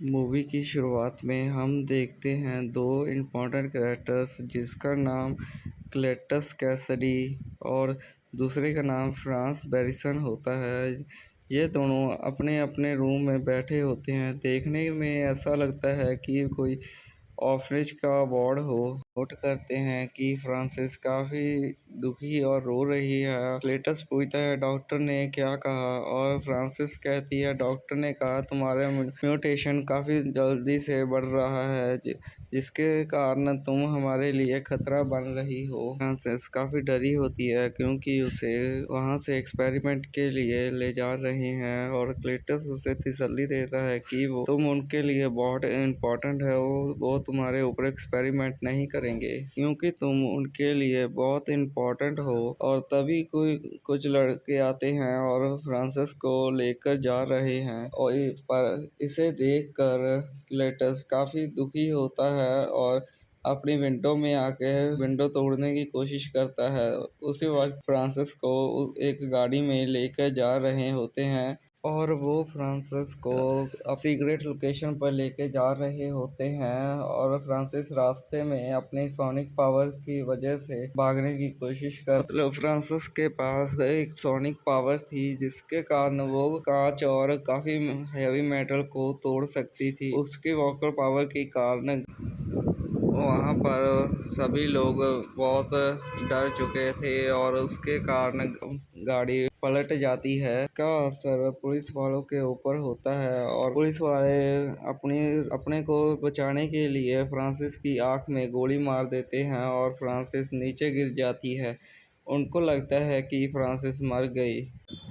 Movie की शुरुआत में हम देखते हैं दो इम्पोर्टेंट कैरेक्टर्स जिसका नाम क्लेटस कैसिडी और दूसरे का नाम फ्रांस बैरिसन होता है। ये दोनों अपने अपने रूम में बैठे होते हैं। देखने में ऐसा लगता है कि कोई ऑर्फनेज का वार्ड हो। नोट करते हैं कि फ्रांसिस काफ़ी दुखी और रो रही है। क्लेटस पूछता है डॉक्टर ने क्या कहा और फ्रांसिस कहती है डॉक्टर ने कहा तुम्हारा म्यूटेशन काफ़ी जल्दी से बढ़ रहा है जिसके कारण तुम हमारे लिए खतरा बन रही हो। फ्रांसिस काफ़ी डरी होती है क्योंकि उसे वहाँ से एक्सपेरिमेंट के लिए ले जा रहे हैं और क्लेटस उसे तसल्ली देता है कि वो तुम उनके लिए बहुत इम्पोर्टेंट है। वो तुम्हारे ऊपर एक्सपेरिमेंट नहीं करेंगे क्योंकि तुम उनके लिए बहुत इम्पोर्टेंट हो। और तभी कुछ लड़के आते हैं और फ्रांसिस को लेकर जा रहे हैं और पर इसे देखकर क्लेटस काफ़ी दुखी होता है और अपनी विंडो में आके विंडो तोड़ने की कोशिश करता है। उसी वक्त फ्रांसिस को एक गाड़ी में लेकर जा रहे होते हैं और वो फ्रांसिस को सीक्रेट लोकेशन पर लेके जा रहे होते हैं और फ्रांसिस रास्ते में अपने सोनिक पावर की वजह से भागने की कोशिश कर मतलब फ्रांसिस के पास एक सोनिक पावर थी जिसके कारण वो कांच और काफी हैवी मेटल को तोड़ सकती थी। उसकी वॉकर पावर के कारण वहाँ पर सभी लोग बहुत डर चुके थे और उसके कारण गाड़ी पलट जाती है। इसका असर पुलिस वालों के ऊपर होता है और पुलिस वाले अपने को बचाने के लिए फ्रांसिस की आंख में गोली मार देते हैं और फ्रांसिस नीचे गिर जाती है। उनको लगता है कि फ्रांसिस मर गई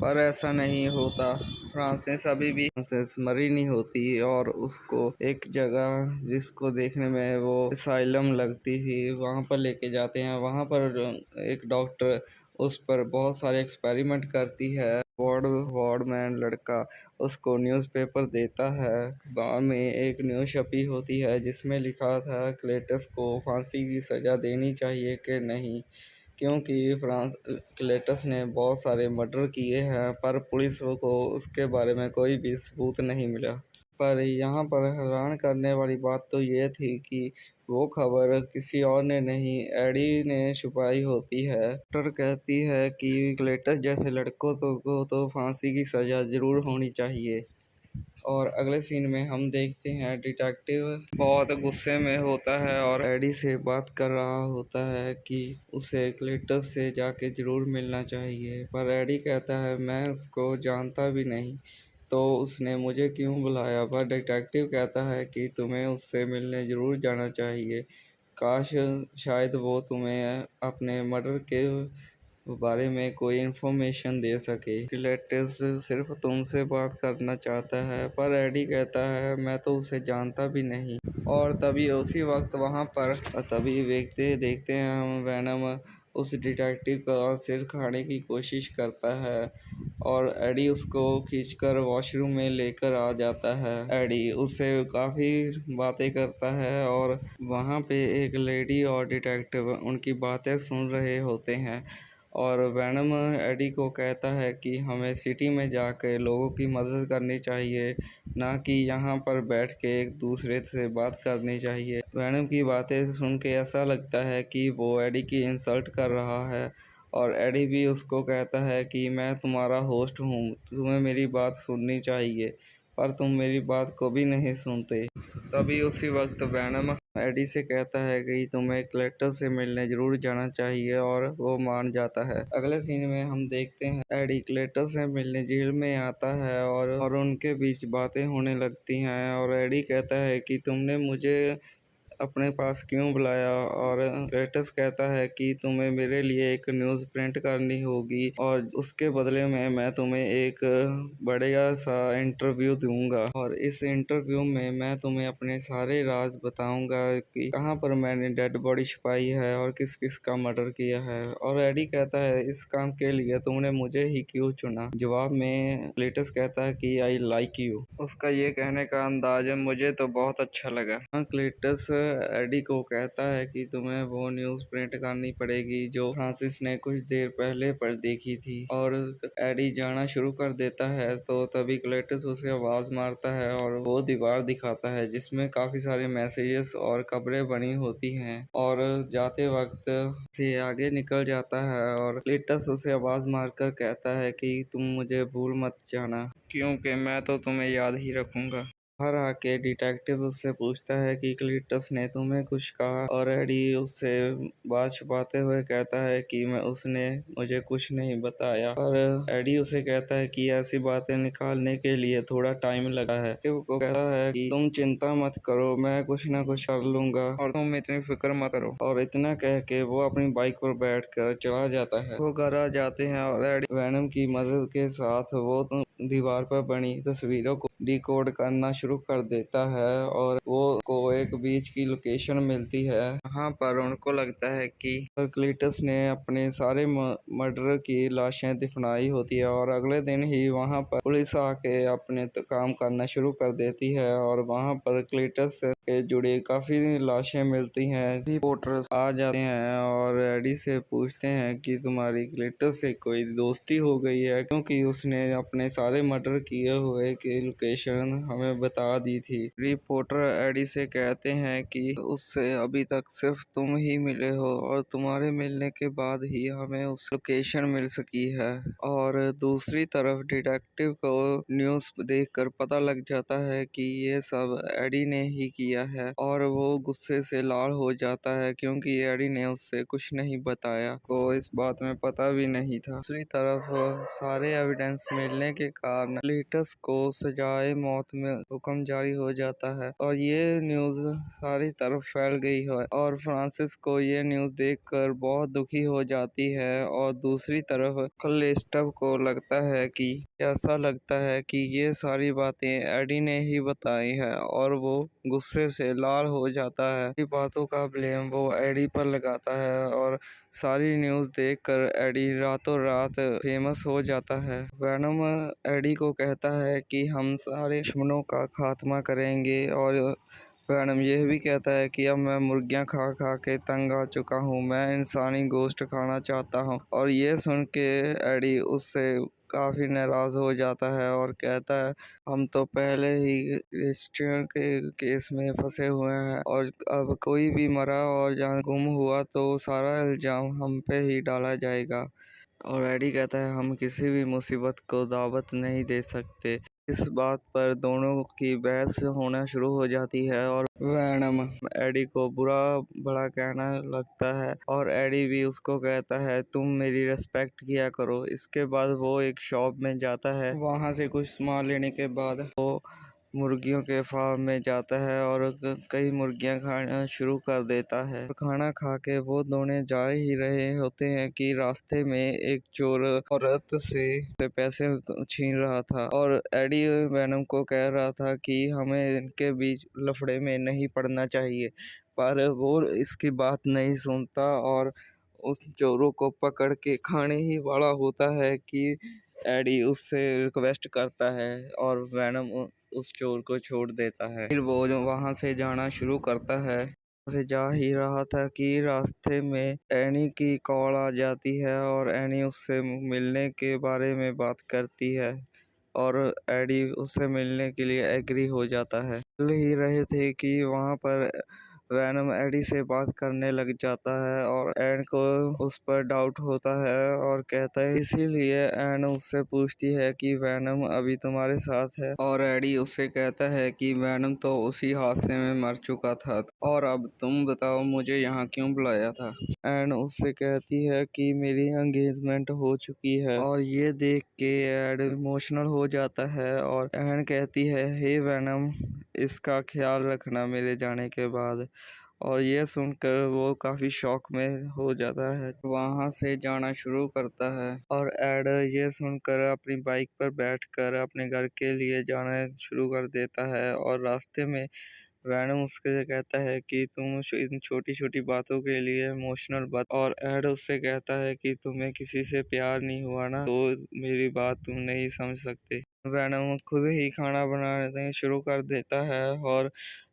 पर ऐसा नहीं होता। फ्रांसिस मरी नहीं होती और उसको एक जगह जिसको देखने में वो असाइलम लगती थी वहाँ पर लेके जाते हैं। वहाँ पर एक डॉक्टर उस पर बहुत सारे एक्सपेरिमेंट करती है। वार्डमैन लड़का उसको न्यूज़पेपर देता है। गांव में एक न्यूज़ छपी होती है जिसमें लिखा था क्लेटस को फांसी की सज़ा देनी चाहिए कि नहीं क्योंकि क्लेटस ने बहुत सारे मर्डर किए हैं पर पुलिस को उसके बारे में कोई भी सबूत नहीं मिला। पर यहाँ पर हैरान करने वाली बात तो ये थी कि वो खबर किसी और ने नहीं एडी ने छुपाई होती है। डॉक्टर कहती है कि क्लेटस जैसे लड़कों को तो फांसी की सज़ा ज़रूर होनी चाहिए। और अगले सीन में हम देखते हैं डिटेक्टिव बहुत गुस्से में होता है और एडी से बात कर रहा होता है कि उसे क्लेटस से जाके ज़रूर मिलना चाहिए। पर एडी कहता है मैं उसको जानता भी नहीं तो उसने मुझे क्यों बुलाया। पर डिटेक्टिव कहता है कि तुम्हें उससे मिलने ज़रूर जाना चाहिए। काश शायद वो तुम्हें अपने मर्डर के बारे में कोई इन्फॉर्मेशन दे सके। क्लेटस सिर्फ तुमसे बात करना चाहता है पर एडी कहता है मैं तो उसे जानता भी नहीं। और तभी उसी वक्त वहाँ पर देखते देखते हैं हम वैनम उस डिटेक्टिव का सिर खाने की कोशिश करता है और एडी उसको खींचकर वॉशरूम में लेकर आ जाता है। एडी उससे काफ़ी बातें करता है और वहाँ पे एक लेडी और डिटेक्टिव उनकी बातें सुन रहे होते हैं और वैनम एडी को कहता है कि हमें सिटी में जाकर लोगों की मदद करनी चाहिए ना कि यहाँ पर बैठ के एक दूसरे से बात करनी चाहिए। वैनम की बातें सुन के ऐसा लगता है कि वो एडी की इंसल्ट कर रहा है और एडी भी उसको कहता है कि मैं तुम्हारा होस्ट हूँ, तुम्हें मेरी बात सुननी चाहिए पर तुम मेरी बात को भी नहीं सुनते। तभी उसी वक्त वैनम एडी से कहता है कि तुम्हें क्लेटस से मिलने ज़रूर जाना चाहिए और वो मान जाता है। अगले सीन में हम देखते हैं एडी क्लेटस से मिलने जेल में आता है और उनके बीच बातें होने लगती हैं और एडी कहता है कि तुमने मुझे अपने पास क्यों बुलाया और क्लेटस कहता है कि तुम्हें मेरे लिए एक न्यूज़ प्रिंट करनी होगी और उसके बदले में मैं तुम्हें एक बढ़िया सा इंटरव्यू दूंगा और इस इंटरव्यू में मैं तुम्हें अपने सारे राज बताऊंगा कि कहाँ पर मैंने डेड बॉडी छुपाई है और किस किस का मर्डर किया है। और एडी कहता है इस काम के लिए तुमने मुझे ही क्यों चुना। जवाब में क्लेटस कहता है कि आई लाइक यू। उसका ये कहने का अंदाज मुझे तो बहुत अच्छा लगा। क्लेटस एडी को कहता है कि तुम्हें वो न्यूज़ प्रिंट करनी पड़ेगी जो फ्रांसिस ने कुछ देर पहले पर देखी थी। और एडी जाना शुरू कर देता है तो तभी क्लेटस उसे आवाज़ मारता है और वो दीवार दिखाता है जिसमें काफ़ी सारे मैसेजेस और खबरें बनी होती हैं। और जाते वक्त से आगे निकल जाता है और क्लेटस उसे आवाज़ मारकर कहता है कि तुम मुझे भूल मत जाना, क्योंकि मैं तो तुम्हें याद ही रखूंगा। बाहर आके डिटेक्टिव उससे पूछता है कि क्लीटस ने तुम्हें कुछ कहा और एडी उससे बात छुपाते हुए कहता है कि उसने मुझे कुछ नहीं बताया। और एडी उसे कहता है कि ऐसी बातें निकालने के लिए थोड़ा टाइम लगा है। डिटेक्टिव को कहता है कि तुम चिंता मत करो, मैं कुछ ना कुछ कर लूंगा और तुम इतनी फिक्र मत करो। और इतना कह के वो अपनी बाइक पर बैठ कर चला जाता है। वो घर आ जाते हैं और एडी वैनम की मदद के साथ वो दीवार पर बनी तस्वीरों को डिकोड करना शुरू कर देता है और वो को एक बीच की लोकेशन मिलती है। यहाँ पर उनको लगता है कि क्लीटस ने अपने सारे मर्डर की लाशें दफनाई होती है और अगले दिन ही वहाँ पर पुलिस आके अपने काम करना शुरू कर देती है और वहाँ पर क्लीटस के जुड़ी काफी लाशें मिलती हैं। रिपोर्टर्स आ जाते हैं और एडी से पूछते हैं कि तुम्हारी क्लीटस से कोई दोस्ती हो गई है, क्योंकि उसने अपने सारे मर्डर किए हुए की लोकेशन हमें बता दी थी। रिपोर्टर एडी से कहते हैं कि उससे अभी तक सिर्फ तुम ही मिले हो और तुम्हारे मिलने के बाद ही हमें उस लोकेशन मिल सकी है। और दूसरी तरफ डिटेक्टिव को न्यूज़ देखकर पता लग जाता है कि ये सब एडी ने ही किया है और वो गुस्से से लाल हो जाता है क्योंकि एडी ने उससे कुछ नहीं बताया, को इस बात में पता भी नहीं था। दूसरी तरफ सारे एविडेंस मिलने के कारण क्लीटस को सजाए मौत में हुक्म जारी हो जाता है और ये न्यूज़ सारी तरफ फैल गई है और फ्रांसिस को ये न्यूज़ देखकर बहुत दुखी हो जाती है। और दूसरी तरफ क्लेस्टव को लगता है कि ऐसा लगता है कि ये सारी बातें एडी ने ही बताई है और वो गुस्से से लाल हो जाता है। इन बातों का ब्लेम वो एडी पर लगाता है और सारी न्यूज़ देखकर एडी रातों रात फेमस हो जाता है। वैनम एडी को कहता है कि हम सारे दुश्मनों का खात्मा करेंगे और वैनम यह भी कहता है कि अब मैं मुर्गियां खा खा के तंग आ चुका हूँ, मैं इंसानी गोश्त खाना चाहता हूँ। और ये सुन के एडी उससे काफ़ी नाराज़ हो जाता है और कहता है हम तो पहले ही क्रिश्चियन के केस में फंसे हुए हैं और अब कोई भी मरा और जहाँ गुम हुआ तो सारा इल्ज़ाम हम पे ही डाला जाएगा। और एडी कहता है हम किसी भी मुसीबत को दावत नहीं दे सकते। इस बात पर दोनों की बहस होना शुरू हो जाती है और वैनम एडी को बुरा भला कहना लगता है और एडी भी उसको कहता है तुम मेरी रिस्पेक्ट किया करो। इसके बाद वो एक शॉप में जाता है, वहाँ से कुछ सामान लेने के बाद वो मुर्गियों के फार्म में जाता है और कई मुर्गियां खाना शुरू कर देता है। खाना खा के वो दोनों जा ही रहे होते हैं कि रास्ते में एक चोर औरत से पैसे छीन रहा था और एडी वैनम को कह रहा था कि हमें इनके बीच लफड़े में नहीं पड़ना चाहिए, पर वो इसकी बात नहीं सुनता और उस चोरों को पकड़ के खाने ही वाला होता है कि एडी उससे रिक्वेस्ट करता है और वैनम उस चोर को छोड़ देता है। फिर वो जो वहाँ से जाना शुरू करता है, से जा ही रहा था कि रास्ते में एनी की कॉल आ जाती है और एनी उससे मिलने के बारे में बात करती है और एडी उससे मिलने के लिए एग्री हो जाता है। मिल ही रहे थे कि वहाँ पर वैनम एडी से बात करने लग जाता है और एन को उस पर डाउट होता है और कहता है, इसीलिए एन उससे पूछती है कि वैनम अभी तुम्हारे साथ है और एडी उससे कहता है कि वैनम तो उसी हादसे में मर चुका था और अब तुम बताओ मुझे यहाँ क्यों बुलाया था। एन उससे कहती है कि मेरी एंगेजमेंट हो चुकी है और ये देख के एड इमोशनल हो जाता है और एन कहती है हे वैनम इसका ख्याल रखना मेरे जाने के बाद। और ये सुनकर वो काफ़ी शॉक में हो जाता है, वहाँ से जाना शुरू करता है और एड ये सुनकर अपनी बाइक पर बैठकर अपने घर के लिए जाना शुरू कर देता है। और रास्ते में वैनम उसके कहता है कि तुम इन छोटी छोटी बातों के लिए इमोशनल बात, और एड उससे कहता है कि तुम्हें किसी से प्यार नहीं हुआ ना, तो मेरी बात तुम नहीं समझ सकते। वैनम खुद ही खाना बनाने शुरू कर देता है और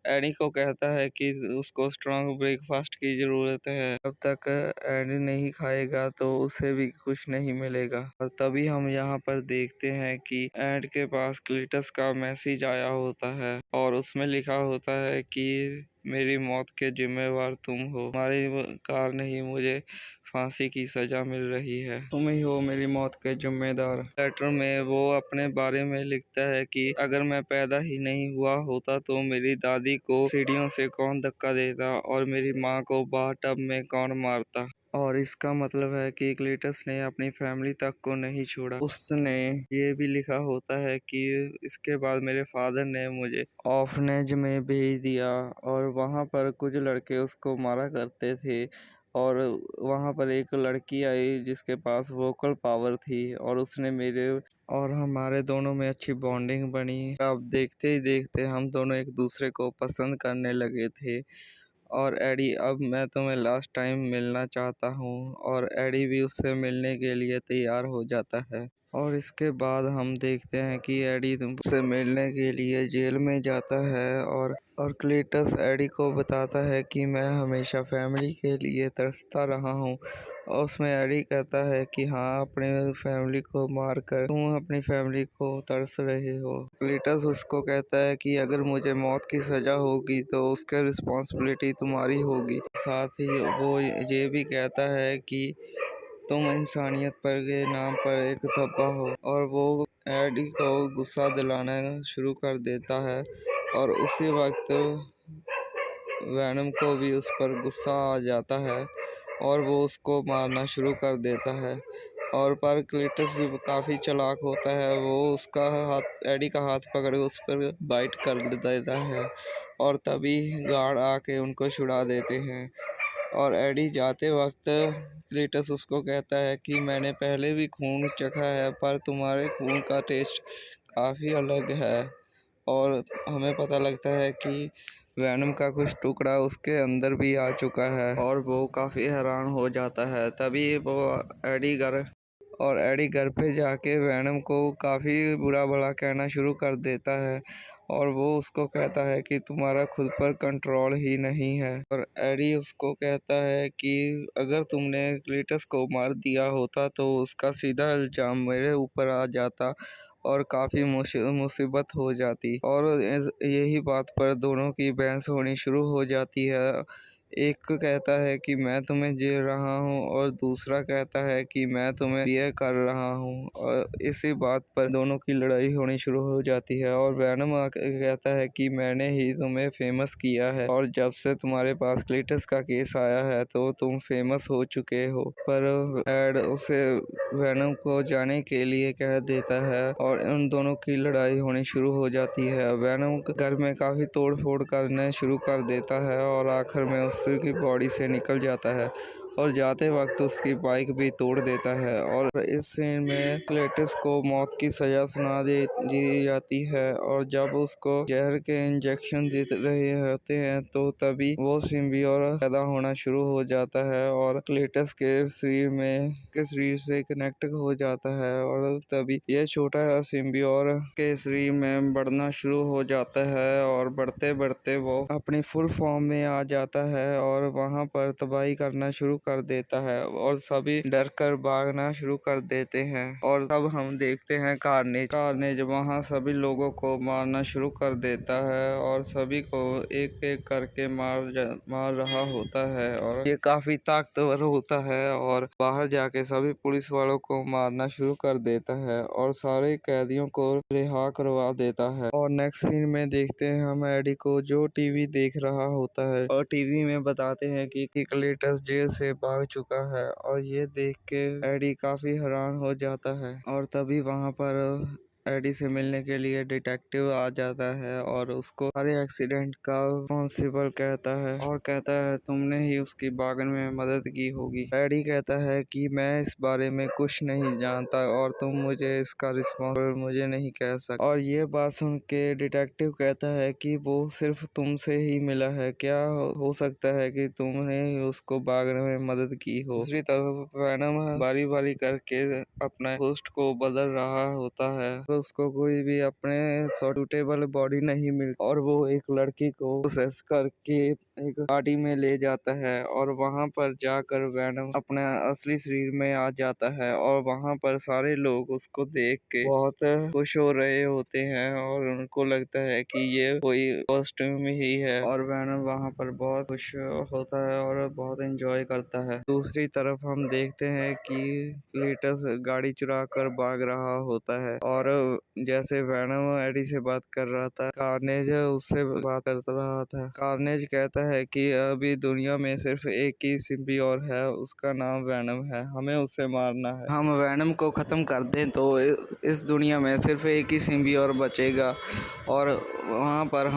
एडी को कहता है कि उसको स्ट्रॉन्ग ब्रेकफास्ट की ज़रूरत है। जब तक एडी नहीं खाएगा तो उसे भी कुछ नहीं मिलेगा। और तभी हम यहाँ पर देखते हैं कि एड के पास क्लीटस का मैसेज आया होता है और उसमें लिखा होता है कि मेरी मौत के जिम्मेवार तुम हो, तुम्हारे कारण ही मुझे फांसी की सजा मिल रही है, तुम ही हो मेरी मौत के जिम्मेदार। लेटर में वो अपने बारे में लिखता है कि अगर मैं पैदा ही नहीं हुआ होता तो मेरी दादी को सीढ़ियों से कौन धक्का देता और मेरी माँ को बाथटब में कौन मारता। और इसका मतलब है कि क्लीटस ने अपनी फैमिली तक को नहीं छोड़ा। उसने ये भी लिखा होता है कि इसके बाद मेरे फादर ने मुझे ऑर्फनेज में भेज दिया और वहाँ पर कुछ लड़के उसको मारा करते थे और वहाँ पर एक लड़की आई जिसके पास वोकल पावर थी और उसने मेरे और हमारे दोनों में अच्छी बॉन्डिंग बनी। अब देखते ही देखते हम दोनों एक दूसरे को पसंद करने लगे थे। और एडी, अब मैं तुम्हें लास्ट टाइम मिलना चाहता हूँ। और एडी भी उससे मिलने के लिए तैयार हो जाता है। और इसके बाद हम देखते हैं कि एडी तुमसे मिलने के लिए जेल में जाता है और क्लीटस एडी को बताता है कि मैं हमेशा फैमिली के लिए तरसता रहा हूँ। और उसमें एडी कहता है कि हाँ, अपने फैमिली को मारकर तुम अपनी फैमिली को तरस रहे हो। क्लीटस उसको कहता है कि अगर मुझे मौत की सजा होगी तो उसके रिस्पॉन्सिबिलिटी तुम्हारी होगी। साथ ही वो ये भी कहता है कि तुम इंसानियत पर के नाम पर एक धब्बा हो। और वो एडी को गुस्सा दिलाना शुरू कर देता है और उसी वक्त वैनम को भी उस पर गुस्सा आ जाता है और वो उसको मारना शुरू कर देता है। और पर क्लीटस भी काफ़ी चालाक होता है, वो उसका हाथ, एडी का हाथ पकड़ उस पर बाइट कर देता है और तभी गार्ड आके उनको छुड़ा देते हैं। और एडी जाते वक्त क्लीटस उसको कहता है कि मैंने पहले भी खून चखा है पर तुम्हारे खून का टेस्ट काफ़ी अलग है। और हमें पता लगता है कि वैनम का कुछ टुकड़ा उसके अंदर भी आ चुका है और वो काफ़ी हैरान हो जाता है। तभी वो एडी घर पे जाके वैनम को काफ़ी बुरा भला कहना शुरू कर देता है और वो उसको कहता है कि तुम्हारा खुद पर कंट्रोल ही नहीं है। और एडी उसको कहता है कि अगर तुमने क्लीटस को मार दिया होता तो उसका सीधा इल्ज़ाम मेरे ऊपर आ जाता और काफ़ी मुसीबत हो जाती। और यही बात पर दोनों की बहस होनी शुरू हो जाती है। एक कहता है कि मैं तुम्हें झेल रहा हूँ और दूसरा कहता है कि मैं तुम्हें बियर कर रहा हूँ। और इसी बात पर दोनों की लड़ाई होनी शुरू हो जाती है और वैनम कहता है कि मैंने ही तुम्हें फेमस किया है और जब से तुम्हारे पास क्लीटस का केस आया है तो तुम फेमस हो चुके हो। पर एड उसे वैनम को जाने के लिए कह देता है और उन दोनों की लड़ाई होनी शुरू हो जाती है। वैनम घर में काफ़ी तोड़ फोड़ करने शुरू कर देता है और आखिर में उसकी बॉडी से निकल जाता है और जाते वक्त उसकी बाइक भी तोड़ देता है। और इस सीन में क्लीटस को मौत की सज़ा सुना दी जाती है और जब उसको जहर के इंजेक्शन दे रहे होते हैं तो तभी वो सिम्बियोर पैदा होना शुरू हो जाता है और क्लीटस के शरीर से कनेक्ट हो जाता है और तभी यह छोटा सिम्बियोर के शरीर में बढ़ना शुरू हो जाता है और बढ़ते बढ़ते वो अपनी फुल फॉर्म में आ जाता है और वहाँ पर तबाही करना शुरू कर देता है और सभी डर कर भागना शुरू कर देते हैं। और तब हम देखते हैं कार्नेज वहाँ सभी लोगों को मारना शुरू कर देता है और सभी को एक एक करके मार रहा होता है और ये काफी ताकतवर होता है और बाहर जाके सभी पुलिस वालों को मारना शुरू कर देता है और सारे कैदियों को रिहा करवा देता है। और नेक्स्ट सीन में देखते हैं हम एडी को जो टीवी देख रहा होता है और टीवी में बताते हैं कि क्लीटस जेल से भाग चुका है और ये देख के एडी काफी हैरान हो जाता है। और तभी वहाँ पर एडी से मिलने के लिए डिटेक्टिव आ जाता है और उसको सारे एक्सीडेंट का रिस्पॉन्सिबल कहता है और कहता है तुमने ही उसकी भागने में मदद की होगी। एडी कहता है कि मैं इस बारे में कुछ नहीं जानता और तुम मुझे इसका रिस्पॉन्सिबल मुझे नहीं कह सकते। और ये बात सुन के डिटेक्टिव कहता है कि वो सिर्फ तुमसे ही मिला है, क्या हो सकता है कि तुमने ही उसको भागने में मदद की हो। दूसरी तरफ वैनम बारी बारी करके अपना होस्ट को बदल रहा होता है। उसको कोई भी अपने सूटेबल बॉडी नहीं मिलती और वो एक लड़की को पोसेस करके एक पार्टी में ले जाता है और वहाँ पर जाकर वेनम अपने असली शरीर में आ जाता है और वहाँ पर सारे लोग उसको देख के बहुत खुश हो रहे होते हैं और उनको लगता है कि ये कोई कॉस्ट्यूम ही है और वेनम वहाँ पर बहुत खुश होता है और बहुत एंजॉय करता है। दूसरी तरफ हम देखते हैं कि क्लीटस गाड़ी चुरा कर भाग रहा होता है और जैसे वेनम एडी से बात कर रहा था, कार्नेज उससे बात कर रहा था। कार्नेज कहता है कि अभी दुनिया में सिर्फ एक ही सिम्बियोर है, उसका नाम वेनम है, हमें उसे मारना है। हम वेनम को खत्म कर दें तो इस दुनिया में सिर्फ एक ही सिम्बियोर बचेगा और वहाँ पर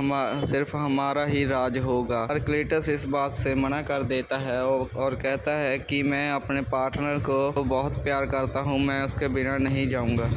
सिर्फ हमारा ही राज होगा। पर क्लीटस इस बात से मना कर देता है और कहता है कि मैं अपने पार्टनर को बहुत प्यार करता हूँ, मैं उसके बिना नहीं जाऊँगा।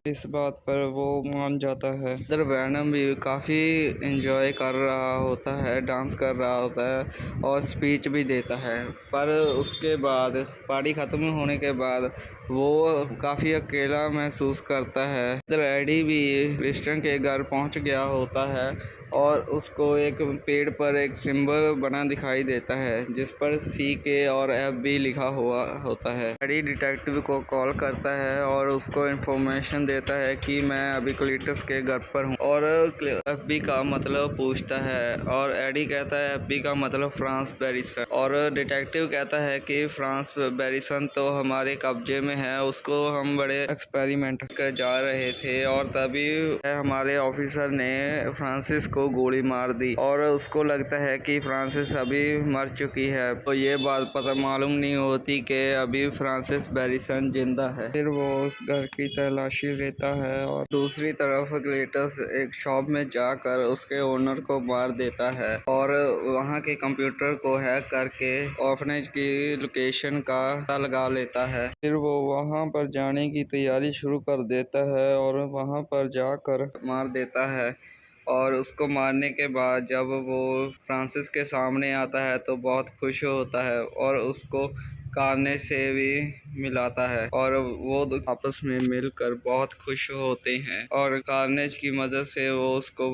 इस बात पर वो मान जाता है। इधर वेनम भी काफ़ी एंजॉय कर रहा होता है, डांस कर रहा होता है और स्पीच भी देता है। पर उसके बाद पार्टी ख़त्म होने के बाद वो काफ़ी अकेला महसूस करता है। इधर एडी भी क्रिस्टियन के घर पहुंच गया होता है और उसको एक पेड़ पर एक सिंबल बना दिखाई देता है जिस पर CK और FB लिखा हुआ होता है। एडी डिटेक्टिव को कॉल करता है और उसको इन्फॉर्मेशन देता है कि मैं अभी क्लीटस के घर पर हूँ और FB का मतलब पूछता है और एडी कहता है FB का मतलब फ्रांस बैरिसन और डिटेक्टिव कहता है कि फ्रांस बैरिसन तो हमारे कब्जे में है, उसको हम बड़े एक्सपेरिमेंट कर जा रहे थे और तभी हमारे ऑफिसर ने फ्रांसिस को गोली मार दी और उसको लगता है कि फ्रांसिस अभी मर चुकी है। तो ये बात पता मालूम नहीं होती कि अभी फ्रांसिस बैरिसन जिंदा है। फिर वो उस घर की तलाशी लेता है और दूसरी तरफ क्लीटस एक शॉप में जाकर उसके ओनर को मार देता है और वहाँ के कंप्यूटर को हैक करके ऑर्फनेज की लोकेशन का पता लगा लेता है। फिर वो वहाँ पर जाने की तैयारी शुरू कर देता है और वहाँ पर जाकर मार देता है और उसको मारने के बाद जब वो फ्रांसिस के सामने आता है तो बहुत खुश होता है और उसको कार्नेज से भी मिलाता है और वो आपस में मिलकर बहुत खुश होते हैं और कार्नेज की मदद से वो उसको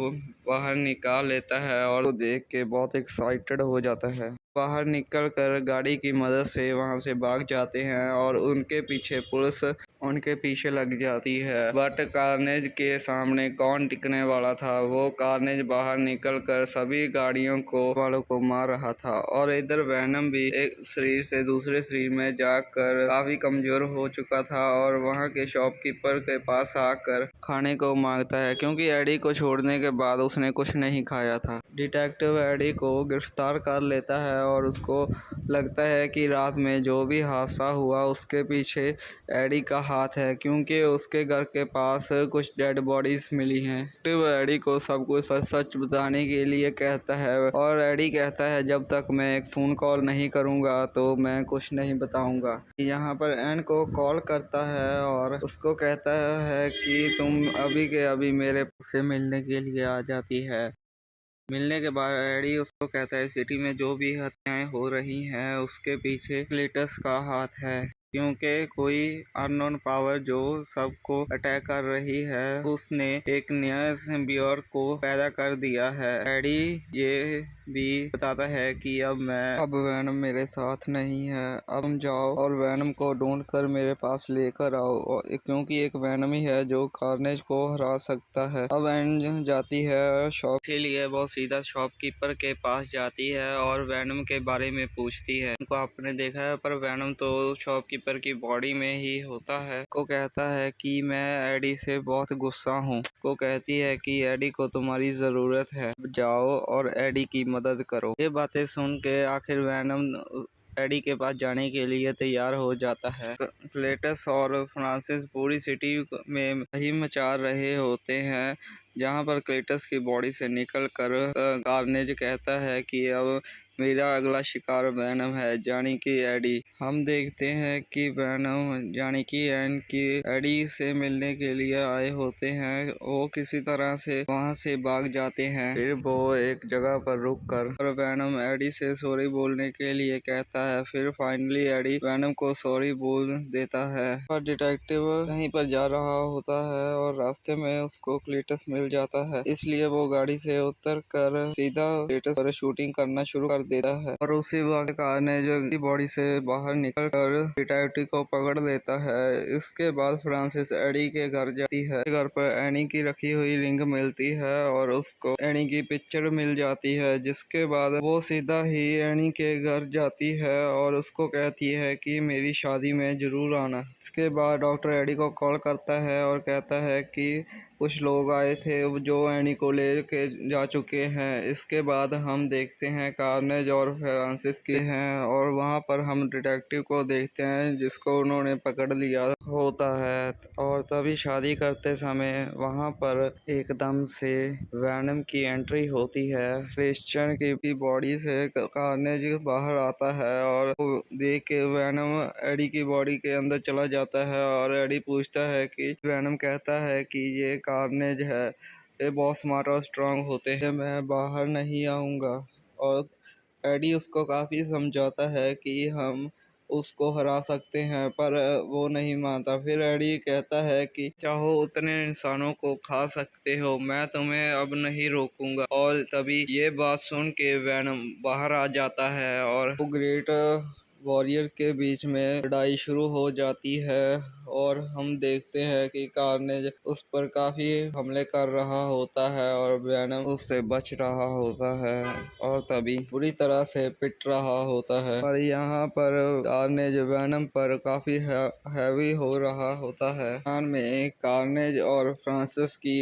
बाहर निकाल लेता है और वो देख के बहुत एक्साइटेड हो जाता है। बाहर निकलकर गाड़ी की मदद से वहां से भाग जाते हैं और उनके पीछे पुलिस उनके पीछे लग जाती है। बट कार्नेज के सामने कौन टिकने वाला था, वो कार्नेज बाहर निकलकर सभी गाड़ियों वालों को मार रहा था और इधर वेनम भी एक शरीर से दूसरे शरीर में जाकर काफी कमजोर हो चुका था और वहां के शॉपकीपर के पास आकर खाने को मांगता है क्योंकि एडी को छोड़ने के बाद उसने कुछ नहीं खाया था। डिटेक्टिव एडी को गिरफ्तार कर लेता है और उसको लगता है कि रात में जो भी हादसा हुआ उसके पीछे एडी का हाथ है क्योंकि उसके घर के पास कुछ डेड बॉडीज मिली हैं। तो एडी को सब कुछ सच सच बताने के लिए कहता है और एडी कहता है जब तक मैं एक फ़ोन कॉल नहीं करूँगा तो मैं कुछ नहीं बताऊँगा। यहाँ पर एन को कॉल करता है और उसको कहता है कि तुम अभी के अभी मेरे से मिलने के लिए आ जाती है। मिलने के बाद एडी उसको कहता है सिटी में जो भी हत्याएं हो रही हैं उसके पीछे क्लीटस का हाथ है क्योंकि कोई अननोन पावर जो सबको अटैक कर रही है उसने एक नया सिम्बियोर को पैदा कर दिया है। एडी ये भी बताता है कि अब वेनम मेरे साथ नहीं है, अब तुम जाओ और वेनम को ढूंढ कर मेरे पास लेकर आओ क्योंकि एक वेनम ही है जो कार्नेज को हरा सकता है। अब एन जाती है शॉप, इसीलिए वो सीधा शॉपकीपर के पास जाती है और वेनम के बारे में पूछती है। उनको आपने देखा है पर वेनम तो शॉपकीपर की बॉडी में ही होता है। को कहता है कि मैं एडी से बहुत गुस्सा हूँ। को कहती है कि एडी को तुम्हारी जरूरत है, जाओ और एडी की मदद करो। ये बातें सुन के आखिर वेनम एडी के पास जाने के लिए तैयार हो जाता है। क्लीटस और फ्रांसिस पूरी सिटी में हिम मचा रहे होते हैं जहाँ पर क्लेटस की बॉडी से निकल कर कार्नेज कहता है कि अब मेरा अगला शिकार वैनम है, यानी कि एडी। हम देखते हैं कि वैनम यानी कि एन की एडी से मिलने के लिए आए होते हैं। वो किसी तरह से वहाँ से भाग जाते हैं। फिर वो एक जगह पर रुक कर और वैनम एडी से सॉरी बोलने के लिए कहता है। फिर फाइनली एडी वैनम को सॉरी बोल देता है। और डिटेक्टिव कहीं पर जा रहा होता है और रास्ते में उसको क्लेटस मिल जाता है, इसलिए वो गाड़ी से उतर कर सीधा क्लेटस पर शूटिंग करना शुरू कर देता है। और उसी वक्त कार्नेज की बॉडी से बाहर निकल कर डिटेक्टिव को पकड़ लेता है। इसके बाद फ्रांसिस एडी के घर जाती है। घर पर एनी की रखी हुई रिंग मिलती है और उसको एनी की पिक्चर मिल जाती है, जिसके बाद वो सीधा ही एनी के घर जाती है और उसको कहती है कि मेरी शादी में जरूर आना। इसके बाद डॉक्टर एडी को कॉल करता है और कहता है कि कुछ लोग आए थे जो एनी को ले के जा चुके हैं। इसके बाद हम देखते हैं कार्नेज और फ्रांसिस के हैं और वहाँ पर हम डिटेक्टिव को देखते हैं जिसको उन्होंने पकड़ लिया होता है। और तभी शादी करते समय वहाँ पर एकदम से वैनम की एंट्री होती है। क्रिश्चियन की बॉडी से कार्नेज बाहर आता है और देख के वैनम एडी की बॉडी के अंदर चला जाता है और एडी पूछता है कि वैनम कहता है कि ये कार्नेज है, ये बहुत स्मार्ट और स्ट्रांग होते हैं, मैं बाहर नहीं आऊँगा। और एडी उसको काफ़ी समझाता है कि हम उसको हरा सकते हैं, पर वो नहीं मानता। फिर एडी कहता है कि चाहो उतने इंसानों को खा सकते हो, मैं तुम्हें अब नहीं रोकूंगा। और तभी ये बात सुन के वैनम बाहर आ जाता है और वो ग्रेट वॉरियर के बीच में लड़ाई शुरू हो जाती है। और हम देखते हैं कि कार्नेज उस पर काफी हमले कर रहा होता है और वैनम उससे बच रहा होता है और तभी बुरी तरह से पिट रहा होता है। पर यहाँ पर कार्नेज वैनम पर काफी हैवी हो रहा होता है। में कार्नेज और फ्रांसिस की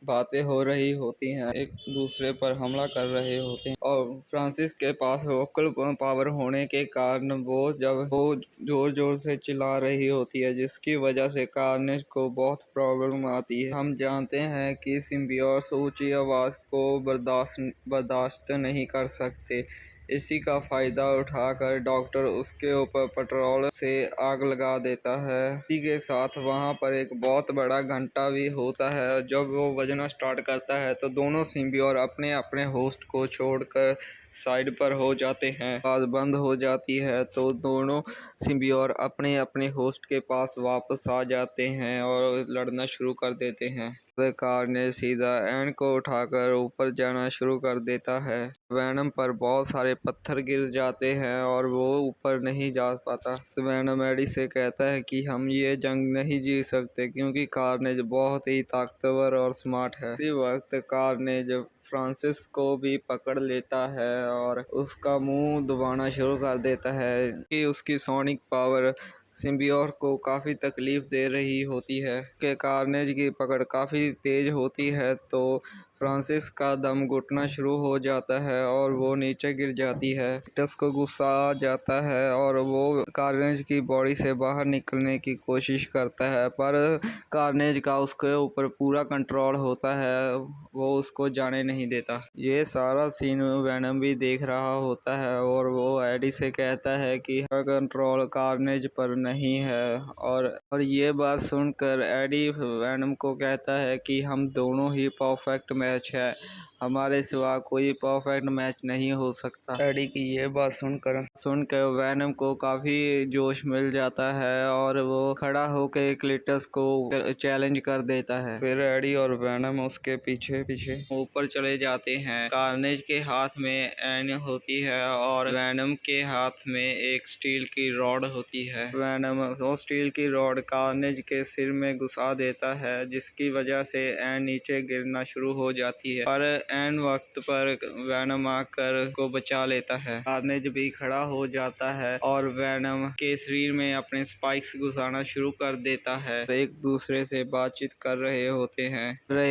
बातें हो रही होती हैं, एक दूसरे पर हमला कर रहे होते हैं। और फ्रांसिस के पास वोकल पावर होने के कारण वो जोर जोर से चिल्ला रही होती है, जिसकी वजह से कार्नेज को बहुत प्रॉब्लम आती है। हम जानते हैं कि सिम्बियोट्स ऊंची आवाज को बर्दाश्त नहीं कर सकते। इसी का फायदा उठाकर डॉक्टर उसके ऊपर पेट्रोल से आग लगा देता है। इसी के साथ वहाँ पर एक बहुत बड़ा घंटा भी होता है। जब वो बजना स्टार्ट करता है तो दोनों सिम्बियोट अपने अपने होस्ट को छोड़कर साइड पर हो जाते हैं। आवाज बंद हो जाती है तो दोनों सिम्बियोट अपने अपने होस्ट के पास वापस आ जाते हैं और लड़ना शुरू कर देते हैं। कार ने सीधा एन को उठाकर ऊपर जाना शुरू कर देता है। वैनम पर बहुत सारे पत्थर गिर जाते हैं और वो ऊपर नहीं जा पाता। तो वैनम एडी से कहता है कि हम ये जंग नहीं जीत सकते क्योंकि कार्नेज बहुत ही ताकतवर और स्मार्ट है। इसी वक्त कार्नेज फ्रांसिस को भी पकड़ लेता है और उसका मुंह दबाना शुरू कर देता है कि उसकी सोनिक पावर सिम्बियोट को काफ़ी तकलीफ दे रही होती है। के कार्नेज की पकड़ काफ़ी तेज होती है तो फ्रांसिस का दम घुटना शुरू हो जाता है और वो नीचे गिर जाती है। टस को गुस्सा आ जाता है और वो कार्नेज की बॉडी से बाहर निकलने की कोशिश करता है, पर कार्नेज का उसके ऊपर पूरा कंट्रोल होता है, वो उसको जाने नहीं देता। ये सारा सीन वैनम भी देख रहा होता है और वो एडी से कहता है कि कंट्रोल कार्नेज पर नहीं है। और ये बात सुनकर एडी वैनम को कहता है कि हम दोनों ही परफेक्ट मैच है, हमारे सिवा कोई परफेक्ट मैच नहीं हो सकता। एडी की ये बात सुनकर वैनम को काफी जोश मिल जाता है और वो खड़ा होकर क्लेटस को चैलेंज कर देता है। फिर एडी और वैनम उसके पीछे पीछे ऊपर चले जाते हैं। कार्नेज के हाथ में एन होती है और वैनम के हाथ में एक स्टील की रॉड होती है। वैनम वो स्टील की रॉड कार्नेज के सिर में घुसा देता है, जिसकी वजह से एन नीचे गिरना शुरू हो जाती है। पर एन वक्त पर वैनम आकर को बचा लेता है। कार्नेज भी खड़ा हो जाता है और वैनम के शरीर में अपने स्पाइक्स घुसाना शुरू कर देता है। एक दूसरे से बातचीत कर रहे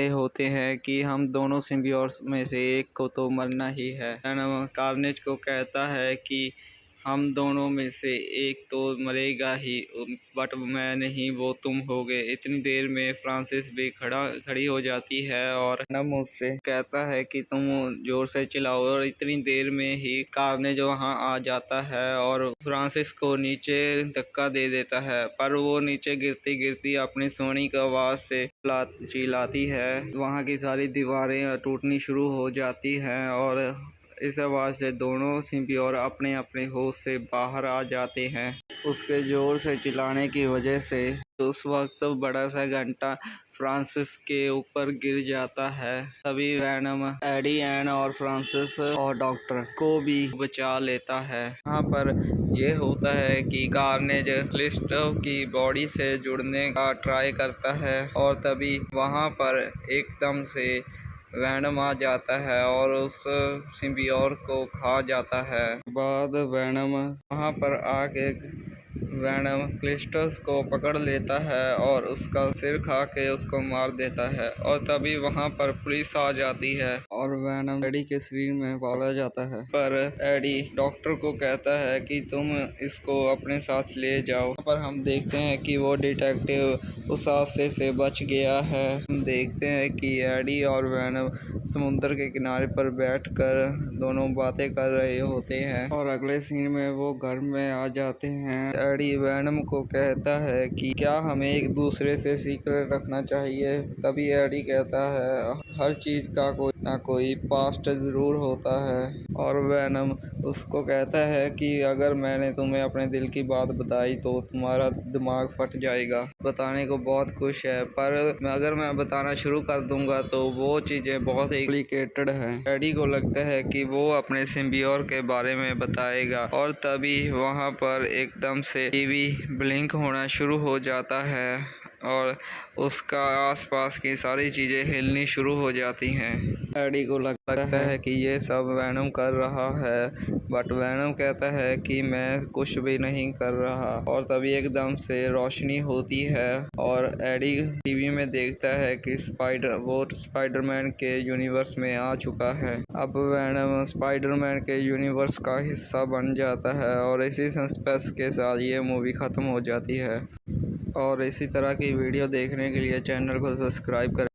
होते हैं कि हम दोनों सिम्बियोट्स में से एक को तो मरना ही है। वैनम कार्नेज को कहता है कि हम दोनों में से एक तो मरेगा ही, बट मैं नहीं, वो तुम होगे। इतनी देर में फ्रांसिस भी खड़ी हो जाती है और वेनम उससे कहता है कि तुम जोर से चिल्लाओ, और इतनी देर में ही कार्नेज वहां आ जाता है और फ्रांसिस को नीचे धक्का दे देता है, पर वो नीचे गिरती गिरती अपनी सोनी की आवाज से चिल्लाती है। वहां की सारी दीवारें टूटनी शुरू हो जाती हैं और इस आवाज़ से दोनों सिम्बियोट अपने अपने होश से बाहर आ जाते हैं। उसके जोर से चिल्लाने की वजह से उस वक्त बड़ा सा घंटा फ्रांसिस के ऊपर गिर जाता है। तभी वेनम एडी, एन और फ्रांसिस और डॉक्टर को भी बचा लेता है। यहाँ पर यह होता है कि कार्नेज क्लिस्टो की बॉडी से जुड़ने का ट्राई करता है और तभी वहाँ पर एकदम से वेनम आ जाता है और उस सिम्बियोट को खा जाता है। बाद वेनम वहाँ पर आके वेनम क्लिस्टस को पकड़ लेता है और उसका सिर खा के उसको मार देता है, और तभी वहाँ पर पुलिस आ जाती है और वेनम एडी के शरीर में पाला जाता है। पर एडी डॉक्टर को कहता है कि तुम इसको अपने साथ ले जाओ। पर हम देखते हैं कि वो डिटेक्टिव उस हादसे से बच गया है। हम देखते हैं कि एडी और वेनम समुद्र के किनारे पर बैठकर दोनों बातें कर रहे होते हैं और अगले सीन में वो घर में आ जाते हैं। एडी वेनम को कहता है कि क्या हमें एक दूसरे से सीक्रेट रखना चाहिए। तभी एडी कहता है हर चीज का कोई ना कोई पास्ट जरूर होता है, और वेनम उसको कहता है कि अगर मैंने तुम्हें अपने दिल की बात बताई तो तुम्हारा दिमाग फट जाएगा। बताने को बहुत कुछ है, पर अगर मैं बताना शुरू कर दूंगा तो वो चीजें बहुत ही कॉम्प्लिकेटेड हैं। एडी को लगता है कि वो अपने सिम्बियोट के बारे में बताएगा, और तभी वहाँ पर एकदम से टीवी ब्लिंक होना शुरू हो जाता है और उसका आसपास की सारी चीज़ें हिलनी शुरू हो जाती हैं। एडी को लगता है कि ये सब वेनम कर रहा है, बट वेनम कहता है कि मैं कुछ भी नहीं कर रहा। और तभी एकदम से रोशनी होती है और एडी टीवी में देखता है कि वो स्पाइडरमैन के यूनिवर्स में आ चुका है। अब वेनम स्पाइडरमैन के यूनिवर्स का हिस्सा बन जाता है और इसी सस्पेंस के साथ ये मूवी ख़त्म हो जाती है। और इसी तरह की वीडियो देखने के लिए चैनल को सब्सक्राइब करें।